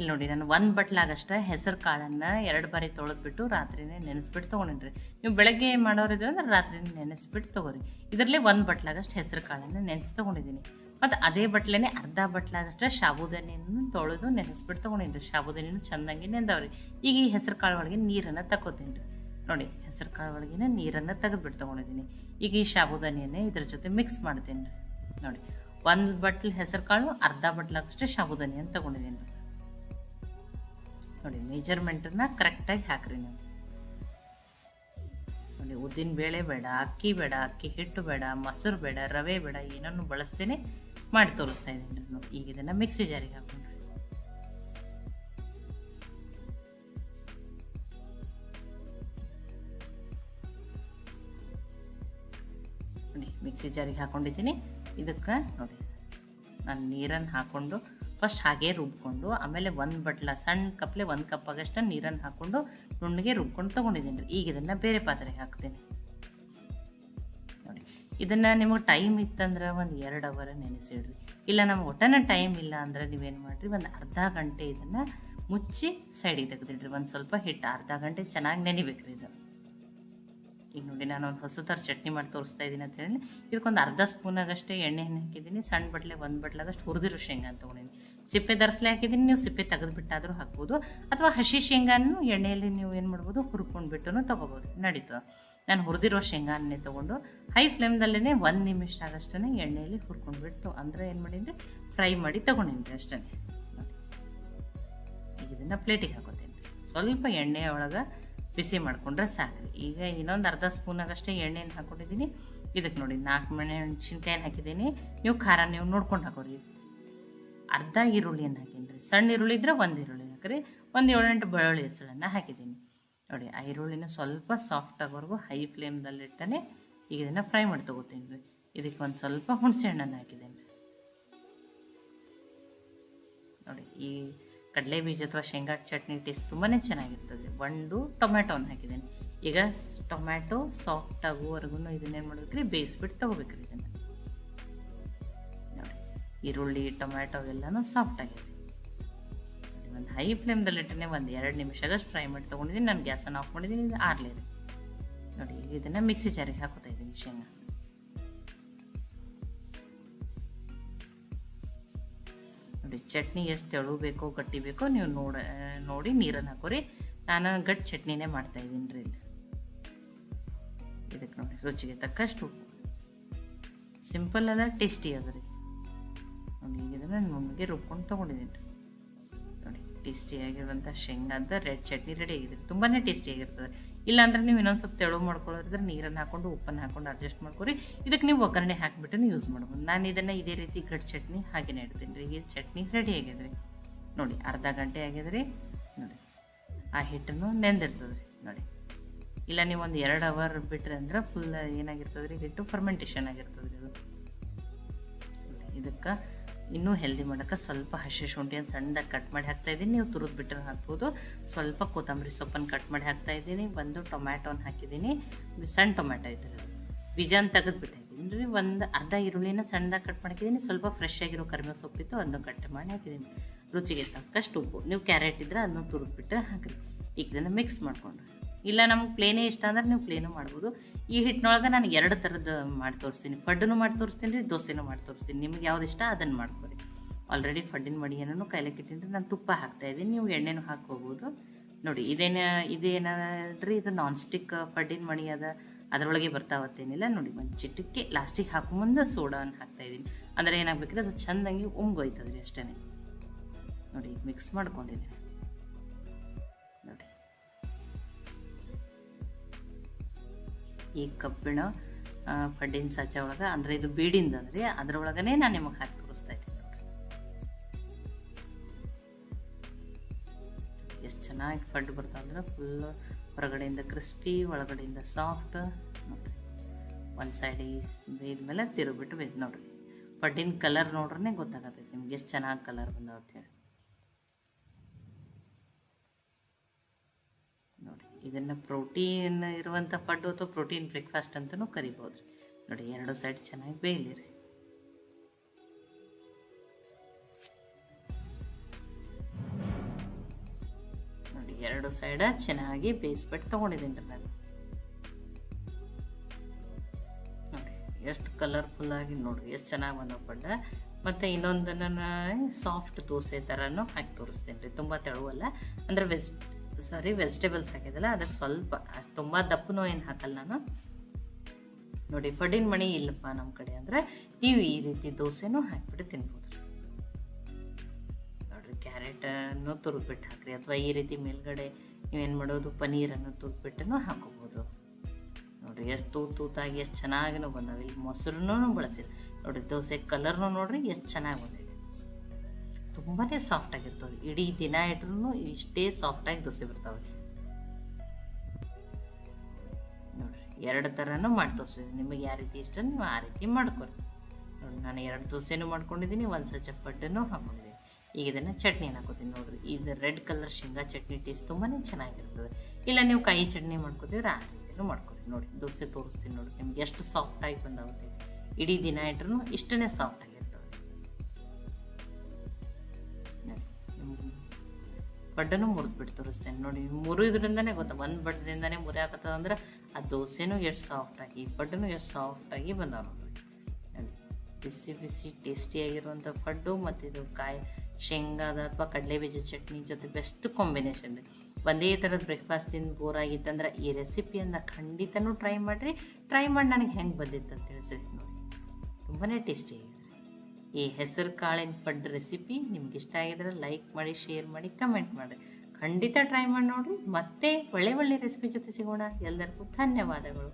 ಇಲ್ಲಿ ನೋಡಿ ನಾನು ಒಂದು ಬಟ್ಲಾಗಷ್ಟೇ ಹೆಸರು ಕಾಳನ್ನು 2 ಬಾರಿ ತೊಳೆದ್ಬಿಟ್ಟು ರಾತ್ರಿನೇ ನೆನೆಸ್ಬಿಟ್ಟು ತೊಗೊಂಡಿನ್ರಿ. ನೀವು ಬೆಳಗ್ಗೆ ಮಾಡೋರಿದ್ರೆ ಅಂದ್ರೆ ರಾತ್ರಿನೇ ನೆನೆಸ್ಬಿಟ್ಟು ತೊಗೊರಿ. ಇದರಲ್ಲಿ 1 ಬಟ್ಲಾಗಷ್ಟು ಹೆಸರು ಕಾಳನ್ನು ನೆನೆಸಿ ತೊಗೊಂಡಿದ್ದೀನಿ. ಮತ್ತು ಅದೇ ಬಟ್ಲೇ ಅರ್ಧ ಬಟ್ಲಾಗಷ್ಟೇ ಸಾಬುದಾನಿಯನ್ನು ತೊಳೆದು ನೆನೆಸ್ಬಿಟ್ಟು ತೊಗೊಂಡಿನ್ರಿ. ಸಾಬುದಾನಿನೂ ಚೆಂದಂಗೆ ನೆಂದವ್ರಿ. ಈಗ ಈ ಹೆಸರು ಕಾಳು ಒಳಗೆ ನೀರನ್ನು ತಗೋತೀನಿ ರೀ. ನೋಡಿ ಹೆಸರು ಕಾಳು ಒಳಗಿನ ನೀರನ್ನು ತೆಗೆದುಬಿಟ್ಟು ತೊಗೊಂಡಿದ್ದೀನಿ. ಈಗ ಈ ಸಾಬುದಾನಿಯನ್ನೇ ಇದ್ರ ಜೊತೆ ಮಿಕ್ಸ್ ಮಾಡ್ತೀನಿ ರೀ. ನೋಡಿ 1 ಬಟ್ಲು ಹೆಸರು ಕಾಳು, ಅರ್ಧ ಬಟ್ಲಾಗಷ್ಟೇ ಸಾಬುದಾನಿಯನ್ನು ತೊಗೊಂಡಿದ್ದೀನಿ ರೀ. ನೋಡಿ ಮೆಜರ್ಮೆಂಟನ್ನು ಕರೆಕ್ಟಾಗಿ ಹಾಕ್ರಿ ನೀವು. ನೋಡಿ ಉದ್ದಿನ ಬೇಳೆ ಬೇಡ, ಅಕ್ಕಿ ಬೇಡ, ಅಕ್ಕಿ ಹಿಟ್ಟು ಬೇಡ, ಮೊಸರು ಬೇಡ, ರವೆ ಬೇಡ, ಏನನ್ನು ಬಳಸ್ತೇನೆ ಮಾಡಿ ತೋರಿಸ್ತಾ ಇದ್ದೀನಿ ನೋಡಿ. ಈಗ ಇದನ್ನು ಮಿಕ್ಸಿ ಜಾರಿಗೆ ಹಾಕೊಂಡ್ರಿ. ನೋಡಿ ಮಿಕ್ಸಿ ಜಾರಿಗೆ ಹಾಕೊಂಡಿದ್ದೀನಿ. ಇದಕ್ಕೆ ನೋಡಿ ನಾನು ನೀರನ್ನು ಹಾಕ್ಕೊಂಡು ಫಸ್ಟ್ ಹಾಗೆ ರುಬ್ಕೊಂಡು ಆಮೇಲೆ 1 ಬಟ್ಲ ಸಣ್ಣ ಕಪ್ಲೆ 1 ಕಪ್ ಆಗಷ್ಟು ನೀರನ್ನು ಹಾಕ್ಕೊಂಡು ನುಣ್ಣಗೆ ರುಬ್ಕೊಂಡು ತೊಗೊಂಡಿದ್ದೀನಿ ರೀ. ಈಗ ಇದನ್ನು ಬೇರೆ ಪಾತ್ರೆಗೆ ಹಾಕ್ತೀನಿ. ನೋಡಿ ಇದನ್ನು ನಿಮಗೆ ಟೈಮ್ ಇತ್ತಂದ್ರೆ ಒಂದು 2 ಅವರ್ ನೆನೆಸಿಡ್ರಿ. ಇಲ್ಲ ನಮ್ಗೆ ಒಟ್ಟನ ಟೈಮ್ ಇಲ್ಲ ಅಂದ್ರೆ ನೀವೇನು ಮಾಡಿರಿ, ಒಂದು ಅರ್ಧ ಗಂಟೆ ಇದನ್ನು ಮುಚ್ಚಿ ಸೈಡಿಗೆ ತೆಗೆದಿಡ್ರಿ. ಒಂದು ಸ್ವಲ್ಪ ಹಿಟ್ಟು ಅರ್ಧ ಗಂಟೆ ಚೆನ್ನಾಗಿ ನೆನಿಬೇಕ್ರಿ ಇದು. ಈಗ ನೋಡಿ ನಾನು ಒಂದು ಹೊಸ ಥರ ಚಟ್ನಿ ಮಾಡಿ ತೋರಿಸ್ತಾ ಇದ್ದೀನಿ ಅಂತ ಹೇಳಿ ಇದಕ್ಕೊಂದು ಅರ್ಧ ಸ್ಪೂನಾಗಷ್ಟೇ ಎಣ್ಣೆ ಹಾಕಿದ್ದೀನಿ. ಸಣ್ಣ ಬಟ್ಲೆ 1 ಬಟ್ಲಾಗಷ್ಟು ಹುರಿದಿರೋ ಶೇಂಗಾ ಅಂತ ತೊಗೊಂಡಿದ್ದೀನಿ. ಸಿಪ್ಪೆ ಧರಿಸ್ಲೆ ಹಾಕಿದ್ದೀನಿ. ನೀವು ಸಿಪ್ಪೆ ತೆಗೆದುಬಿಟ್ಟಾದರೂ ಹಾಕ್ಬೋದು, ಅಥವಾ ಹಸಿ ಶೇಂಗಾನು ಎಣ್ಣೆಯಲ್ಲಿ ನೀವು ಏನು ಮಾಡ್ಬೋದು, ಹುರ್ಕೊಂಡ್ಬಿಟ್ಟು ತೊಗೋಬೋದು, ನಡೀತು. ನಾನು ಹುರಿದಿರೋ ಶೇಂಗಾನೇ ತೊಗೊಂಡು ಹೈ ಫ್ಲೇಮ್ದಲ್ಲೇ 1 ನಿಮಿಷ ಆಗಷ್ಟೇ ಎಣ್ಣೆಯಲ್ಲಿ ಹುರ್ಕೊಂಡ್ಬಿಟ್ಟು ಅಂದರೆ ಏನು ಮಾಡೀನಿ ಫ್ರೈ ಮಾಡಿ ತೊಗೊಂಡಿನಿ ಅಷ್ಟೇ. ಈಗ ಇದನ್ನು ಪ್ಲೇಟಿಗೆ ಹಾಕೋತೀನಿ. ಸ್ವಲ್ಪ ಎಣ್ಣೆ ಒಳಗೆ ಬಿಸಿ ಮಾಡಿಕೊಂಡ್ರೆ ಸಾಕ್ರಿ. ಈಗ ಇನ್ನೊಂದು ಅರ್ಧ ಸ್ಪೂನಾಗಷ್ಟೇ ಎಣ್ಣೆಯನ್ನು ಹಾಕ್ಕೊಂಡಿದ್ದೀನಿ. ಇದಕ್ಕೆ ನೋಡಿ 4 ಮೆಣಸಿನ್ಕಾಯಿನ ಹಾಕಿದ್ದೀನಿ. ನೀವು ಖಾರ ನೀವು ನೋಡ್ಕೊಂಡು ಹಾಕೋರಿ. ಅರ್ಧ ಈರುಳ್ಳಿಯನ್ನು ಹಾಕೀನಿ ರೀ. ಸಣ್ಣ ಈರುಳ್ಳಿ ಇದ್ರೆ 1 ಈರುಳ್ಳಿ ಹಾಕಿರಿ. ಒಂದು 7-8 ಬೆಳ್ಳುಳ್ಳಿ ಹೆಸಳನ್ನು ಹಾಕಿದ್ದೀನಿ. ನೋಡಿ ಆ ಈರುಳ್ಳಿನ ಸ್ವಲ್ಪ ಸಾಫ್ಟ್ ಆಗೋವರೆಗೂ ಹೈ ಫ್ಲೇಮ್ದಲ್ಲಿಟ್ಟನೆ ಈಗ ಇದನ್ನು ಫ್ರೈ ಮಾಡಿ ತೊಗೋತೀನಿ ರೀ. ಇದಕ್ಕೆ ಒಂದು ಸ್ವಲ್ಪ ಹುಣಸೆ ಹಣ್ಣನ್ನು ಹಾಕಿದ್ದೀನಿ ರೀ. ನೋಡಿ ಈ ಕಡಲೆ ಬೀಜ ಅಥವಾ ಶೇಂಗಾ ಚಟ್ನಿ ಟೇಸ್ಟ್ ತುಂಬಾ ಚೆನ್ನಾಗಿರ್ತದೆ. 1 ಟೊಮ್ಯಾಟೋನ ಹಾಕಿದ್ದೀನಿ. ಈಗ ಟೊಮ್ಯಾಟೊ ಸಾಫ್ಟ್ ಆಗುವವರೆಗೂ ಇದನ್ನೇನು ಮಾಡ್ಬೇಕ್ರಿ, ಬೇಯಿಸ್ಬಿಟ್ಟು ತೊಗೋಬೇಕ್ರಿ ಇದನ್ನು. ನೋಡಿ ಈರುಳ್ಳಿ ಟೊಮ್ಯಾಟೊ ಎಲ್ಲನೂ ಸಾಫ್ಟ್ ಆಗಿದೆ. ಒಂದು ಹೈ ಫ್ಲೇಮ್ದಲ್ಲಿಟ್ಟನೆ ಒಂದು 2 ನಿಮಿಷಗಷ್ಟು ಫ್ರೈ ಮಾಡಿ ತೊಗೊಂಡಿದ್ದೀನಿ. ನಾನು ಗ್ಯಾಸನ್ನು ಆಫ್ ಮಾಡಿದ್ದೀನಿ. ಇದು ಆರ್ಲಿ ರೀ. ನೋಡಿ ಇದನ್ನು ಮಿಕ್ಸಿ ಜಾರಿಗೆ ಹಾಕೋತಾ ಇದ್ದೀನಿ ಶೇಂಗಾ. ನೋಡಿ ಚಟ್ನಿ ಎಷ್ಟು ತೆಳು ಬೇಕೋ ಗಟ್ಟಿ ಬೇಕೋ ನೀವು ನೋಡಿ ನೀರನ್ನು ಹಾಕೋರಿ. ನಾನು ಗಟ್ಟಿ ಚಟ್ನಿನೇ ಮಾಡ್ತಾಯಿದ್ದೀನಿ ರೀ. ಇದಕ್ಕೆ ನೋಡಿ ರುಚಿಗೆ ತಕ್ಕಷ್ಟು ಉಪ್ಪು. ಸಿಂಪಲ್ ಅದ, ಟೇಸ್ಟಿ ಅದ ರೀ. ನೋಡಿ ಈಗ ಇದನ್ನು ನುಣ್ಣಗೆ ರುಬ್ಕೊಂಡು ತೊಗೊಂಡಿದ್ದೀನಿ ರೀ. ನೋಡಿ ಟೇಸ್ಟಿಯಾಗಿರುವಂಥ ಶೇಂಗಾದ ರೆಡ್ ಚಟ್ನಿ ರೆಡಿ ಆಗಿದೆ. ತುಂಬಾ ಟೇಸ್ಟಿಯಾಗಿರ್ತದೆ. ಇಲ್ಲಾಂದ್ರೆ ನೀವು ಇನ್ನೊಂದು ಸ್ವಲ್ಪ ತೆಳು ಮಾಡ್ಕೊಳ್ಳೋದ್ರೆ ನೀರನ್ನು ಹಾಕ್ಕೊಂಡು ಉಪ್ಪನ್ನು ಹಾಕ್ಕೊಂಡು ಅಡ್ಜಸ್ಟ್ ಮಾಡ್ಕೊರಿ. ಇದಕ್ಕೆ ನೀವು ಒಗ್ಗರಣೆ ಹಾಕಿಬಿಟ್ಟು ಯೂಸ್ ಮಾಡ್ಬೋದು. ನಾನು ಇದನ್ನು ಇದೇ ರೀತಿ ಗಟ್ಟಿ ಚಟ್ನಿ ಹಾಗೆಯೇ ಇಡ್ತೀನಿ ರೀ. ಈ ಚಟ್ನಿ ರೆಡಿ ಆಗಿದೆ ರೀ. ನೋಡಿ ಅರ್ಧ ಗಂಟೆ ಆಗಿದೆ ರೀ. ನೋಡಿ ಆ ಹಿಟ್ಟನ್ನು ನೆಂದಿರ್ತದೆ ರೀ. ನೋಡಿ ಇಲ್ಲ ನೀವು ಒಂದು 2 ಅವರ್ ಬಿಟ್ರೆ ಅಂದ್ರೆ ಫುಲ್ ಏನಾಗಿರ್ತದೆ ರೀ, ಹಿಟ್ಟು ಫರ್ಮೆಂಟೇಷನ್ ಆಗಿರ್ತದೆ ರೀ ಅದು. ಇದಕ್ಕೆ ಇನ್ನೂ ಹೆಲ್ದಿ ಮಾಡೋಕ್ಕೆ ಸ್ವಲ್ಪ ಹಸಿ ಶುಂಠಿಯನ್ನು ಸಣ್ಣದಾಗಿ ಕಟ್ ಮಾಡಿ ಹಾಕ್ತಾಯಿದ್ದೀನಿ. ನೀವು ತುರಿದು ಬಿಟ್ಟರೆ ಹಾಕ್ಬೋದು. ಸ್ವಲ್ಪ ಕೊತ್ತಂಬರಿ ಸೊಪ್ಪನ್ನು ಕಟ್ ಮಾಡಿ ಹಾಕ್ತಾಯಿದ್ದೀನಿ. 1 ಟೊಮ್ಯಾಟೋನ ಹಾಕಿದ್ದೀನಿ. ಸಣ್ಣ ಟೊಮ್ಯಾಟೊ ಐತೆ ರೀ, ಬೀಜನ ತೆಗೆದುಬಿಟ್ಟಿದ್ದೀನಿ ರೀ. ಒಂದು ಅರ್ಧ ಈರುಳ್ಳಿನ ಸಣ್ಣದಾಗಿ ಕಟ್ ಮಾಡಿದ್ದೀನಿ. ಸ್ವಲ್ಪ ಫ್ರೆಶ್ ಆಗಿರೋ ಕರಿಬೇವು ಸೊಪ್ಪಿತ್ತು, ಅದನ್ನು ಕಟ್ ಮಾಡಿ ಹಾಕಿದ್ದೀನಿ. ರುಚಿಗೆ ತಕ್ಕಷ್ಟು ಉಪ್ಪು. ನೀವು ಕ್ಯಾರೆಟ್ ಇದ್ದರೆ ಅದನ್ನು ತುರಿದ್ಬಿಟ್ಟು ಹಾಕಿರಿ. ಈಗ ಇದನ್ನು ಮಿಕ್ಸ್ ಮಾಡಿಕೊಂಡ್ರಿ. ಇಲ್ಲ ನಮ್ಗೆ ಪ್ಲೇನೇ ಇಷ್ಟ ಅಂದ್ರೆ ನೀವು ಪ್ಲೇನು ಮಾಡ್ಬೋದು. ಈ ಹಿಟ್ಟಿನೊಳಗೆ ನಾನು 2 ಥರದ್ದು ಮಾಡಿ ತೋರಿಸ್ತೀನಿ. ಫಡ್ಡೂ ಮಾಡಿ ತೋರಿಸ್ತೀನಿ ರೀ, ದೋಸೆನೂ ಮಾಡಿ ತೋರಿಸ್ತೀನಿ. ನಿಮ್ಗೆ ಯಾವ್ದು ಇಷ್ಟ ಅದನ್ನು ಮಾಡ್ಕೊರಿ. ಆಲ್ರೆಡಿ ಫಡ್ಡಿನ ಮಡಿಯನ್ನು ಕಾಯ್ಲಿಕ್ಕೆ ಇಟ್ಟಿನಿ. ನಾನು ತುಪ್ಪ ಹಾಕ್ತಾಯಿದ್ದೀನಿ. ನೀವು ಎಣ್ಣೆನೂ ಹಾಕ್ಕೋಬೋದು. ನೋಡಿ ಇದೇನಂದ್ರಿ, ಇದು ನಾನ್ ಸ್ಟಿಕ್ ಫಡ್ಡಿನ ಮಣಿ ಅದ, ಅದರೊಳಗೆ ಬರ್ತಾವತ್ತೇನಿಲ್ಲ. ನೋಡಿ ಒಂದು ಚಿಟ್ಟಕ್ಕೆ ಲಾಸ್ಟಿಗೆ ಹಾಕೋ ಮುಂದೆ ಸೋಡಾವನ್ನು ಹಾಕ್ತಾಯಿದ್ದೀನಿ. ಅಂದರೆ ಏನಾಗಬೇಕಿದ್ರೆ ಅದು ಚೆಂದಂಗೆ ಉಮ್ಗೋಯ್ತದೆ ರೀ ಅಷ್ಟೇ. ನೋಡಿ ಮಿಕ್ಸ್ ಮಾಡ್ಕೊಂಡಿದ್ದೀನಿ. ನೋಡಿ ಈ ಕಬ್ಬಿಣ ಫಡ್ಡಿನ ಸಜ್ಜ ಒಳಗೆ, ಅಂದರೆ ಇದು ಬೀಡಿಂದ ಅಂದರೆ ಅದರೊಳಗನೆ ನಾನು ನಿಮಗೆ ಹಾಕಿ ತೋರಿಸ್ತಾ ಇದ್ದೀನಿ. ನೋಡಿರಿ ಎಷ್ಟು ಚೆನ್ನಾಗಿ ಫಡ್ ಬರ್ತಾವಂದ್ರೆ ಫುಲ್ ಹೊರಗಡೆಯಿಂದ ಕ್ರಿಸ್ಪಿ, ಒಳಗಡೆಯಿಂದ ಸಾಫ್ಟ್. ನೋಡಿರಿ ಒಂದು ಸೈಡಿಗೆ ಬೇಯ್ದ್ಮೇಲೆ ತಿರುಗಿಬಿಟ್ಟು ಬೇಯ್ದು. ನೋಡಿರಿ ಫಡ್ಡಿನ ಕಲರ್ ನೋಡ್ರೇ ಗೊತ್ತಾಗತ್ತೈತೆ ನಿಮ್ಗೆ ಎಷ್ಟು ಚೆನ್ನಾಗಿ ಕಲರ್ ಬಂದಾವತ್ತೆ ಹೇಳಿ. ನೋಡಿ ಇದನ್ನು ಪ್ರೋಟೀನ್ ಇರುವಂಥ ಫಡ್ಡು ಅಥವಾ ಪ್ರೋಟೀನ್ ಬ್ರೇಕ್ಫಾಸ್ಟ್ ಅಂತಲೂ ಕರಿಬೋದು ರೀ. ನೋಡಿ 2 ಸೈಡ್ ಚೆನ್ನಾಗಿ ಬೇಯಲಿ ರೀ. ಎರಡು ಸೈಡ ಚೆನ್ನಾಗಿ ಬೇಯಿಸ್ಬಿಟ್ಟು ತೊಗೊಂಡಿದ್ದೀನಿ ರೀ ನಾನು. ನೋಡಿ ಎಷ್ಟು ಕಲರ್ಫುಲ್ಲಾಗಿ ನೋಡಿರಿ ಎಷ್ಟು ಚೆನ್ನಾಗಿ ಬಂದವು ಪಡ್ಡ. ಮತ್ತು ಇನ್ನೊಂದನ್ನು ಸಾಫ್ಟ್ ದೋಸೆ ಥರನೂ ಹಾಕಿ ತೋರಿಸ್ತೀನಿ ರೀ. ತುಂಬ ತೆಳುವಲ್ಲ, ಅಂದರೆ ವೆಜಿಟೇಬಲ್ಸ್ ಹಾಕಿದಲ್ಲ ಅದಕ್ಕೆ ಸ್ವಲ್ಪ ತುಂಬ ದಪ್ಪನೂ ಏನು ಹಾಕಲ್ಲ ನಾನು. ನೋಡಿ ಪಡ್ಡಿನ ಮಣಿ ಇಲ್ಲಪ್ಪ ನಮ್ಮ ಕಡೆ ಅಂದರೆ ನೀವು ಈ ರೀತಿ ದೋಸೆನೂ ಹಾಕಿಬಿಟ್ಟು ತಿನ್ಬೋದು. ನೋಡಿರಿ ಕ್ಯಾರೆಟನ್ನು ತುರಿದ್ಬಿಟ್ಟು ಹಾಕಿರಿ, ಅಥವಾ ಈ ರೀತಿ ಮೇಲ್ಗಡೆ ನೀವೇನು ಮಾಡೋದು ಪನ್ನೀರನ್ನು ತುರಿದ್ಬಿಟ್ಟೂ ಹಾಕೋಬೋದು. ನೋಡಿರಿ ಎಷ್ಟು ತೂತಾಗಿ ಎಷ್ಟು ಚೆನ್ನಾಗಿನೂ ಬಂದಾವೆ. ಇಲ್ಲಿ ಮೊಸರನ್ನೂ ಬಳಸಿಲ್ಲ. ನೋಡಿರಿ ದೋಸೆ ಕಲರ್ನೂ ನೋಡಿರಿ ಎಷ್ಟು ಚೆನ್ನಾಗಿ ಬಂದಿದೆ. ತುಂಬಾ ಸಾಫ್ಟಾಗಿರ್ತವೆ. ಇಡೀ ದಿನ ಇಟ್ರೂ ಇಷ್ಟೇ ಸಾಫ್ಟಾಗಿ ದೋಸೆ ಬರ್ತಾವೆ. ನೋಡಿರಿ ಎರಡು ಥರನೂ ಮಾಡಿ ತೋರಿಸಿದ್ದೀನಿ. ನಿಮಗೆ ಯಾವ ರೀತಿ ಇಷ್ಟ ನೀವು ಆ ರೀತಿ ಮಾಡ್ಕೊರಿ. ನೋಡಿ ನಾನು 2 ದೋಸೆನೂ ಮಾಡ್ಕೊಂಡಿದ್ದೀನಿ, ಒಂದು ಸಜ್ಜ ಪಡ್ಡನ್ನು ಹಾಕ್ಕೊಂಡಿದ್ದೀನಿ. ಈಗ ಇದನ್ನು ಚಟ್ನಿನ ಹಾಕೋತೀನಿ. ನೋಡಿರಿ ಇದು ರೆಡ್ ಕಲರ್ ಶೇಂಗಾ ಚಟ್ನಿ ಟೇಸ್ಟ್ ತುಂಬಾ ಚೆನ್ನಾಗಿರ್ತದೆ. ಇಲ್ಲ ನೀವು ಕಾಯಿ ಚಟ್ನಿ ಮಾಡ್ಕೋತೀವ್ರಿ ಆ ರೀತಿಯೂ ಮಾಡ್ಕೊರಿ. ನೋಡಿ ದೋಸೆ ತೋರಿಸ್ತೀನಿ ನೋಡಿ ನಿಮ್ಗೆ ಎಷ್ಟು ಸಾಫ್ಟಾಗಿ ಬಂದಾಗುತ್ತೆ. ಇಡೀ ದಿನ ಇಟ್ರೂ ಇಷ್ಟೇ ಸಾಫ್ಟಾಗಿರ್ತವೆ. ಪಡ್ಡನ್ನು ಮುರಿದ್ಬಿಟ್ಟು ತೋರಿಸ್ತೇನೆ ನೋಡಿ. ಮುರಿದ್ರಿಂದನೇ ಗೊತ್ತಾ, ಒಂದು ಬಡ್ಡದಿಂದನೇ ಮುರಿಯಾಕತ್ತದ ಅಂದ್ರೆ ಆ ದೋಸೆನೂ ಎಷ್ಟು ಸಾಫ್ಟಾಗಿ, ಪಡ್ಡೂ ಎಷ್ಟು ಸಾಫ್ಟಾಗಿ ಬಂದಾವ ನೋಡ್ರಿ. ನೋಡಿ ಬಿಸಿ ಬಿಸಿ ಟೇಸ್ಟಿಯಾಗಿರುವಂಥ ಪಡ್ಡು ಮತ್ತು ಇದು ಶೇಂಗಾದ ಅಥವಾ ಕಡಲೆಬೀಜ ಚಟ್ನಿ ಜೊತೆ ಬೆಸ್ಟ್ ಕಾಂಬಿನೇಷನ್ ರೀ. ಒಂದೇ ಥರದ ಬ್ರೇಕ್ಫಾಸ್ಟ್ ತಿಂದು ಬೋರ್ ಆಗಿತ್ತಂದ್ರೆ ಈ ರೆಸಿಪಿಯನ್ನು ಖಂಡಿತನೂ ಟ್ರೈ ಮಾಡಿರಿ. ಟ್ರೈ ಮಾಡಿ ನನಗೆ ಹೆಂಗೆ ಬಂದಿತ್ತು ಅಂತ ತಿಳಿಸಿರಿ. ನೋಡಿ ತುಂಬಾ ಟೇಸ್ಟಿಯಾಗಿದೆ. ಈ ಹೆಸರು ಕಾಳಿನ ಪಡ್ಡು ರೆಸಿಪಿ ನಿಮ್ಗೆ ಇಷ್ಟ ಆಗಿದ್ರೆ ಲೈಕ್ ಮಾಡಿ, ಶೇರ್ ಮಾಡಿ, ಕಮೆಂಟ್ ಮಾಡಿ. ಖಂಡಿತ ಟ್ರೈ ಮಾಡಿ ನೋಡಿರಿ. ಮತ್ತೆ ಒಳ್ಳೆ ರೆಸಿಪಿ ಜೊತೆ ಸಿಗೋಣ. ಎಲ್ಲರಿಗೂ ಧನ್ಯವಾದಗಳು.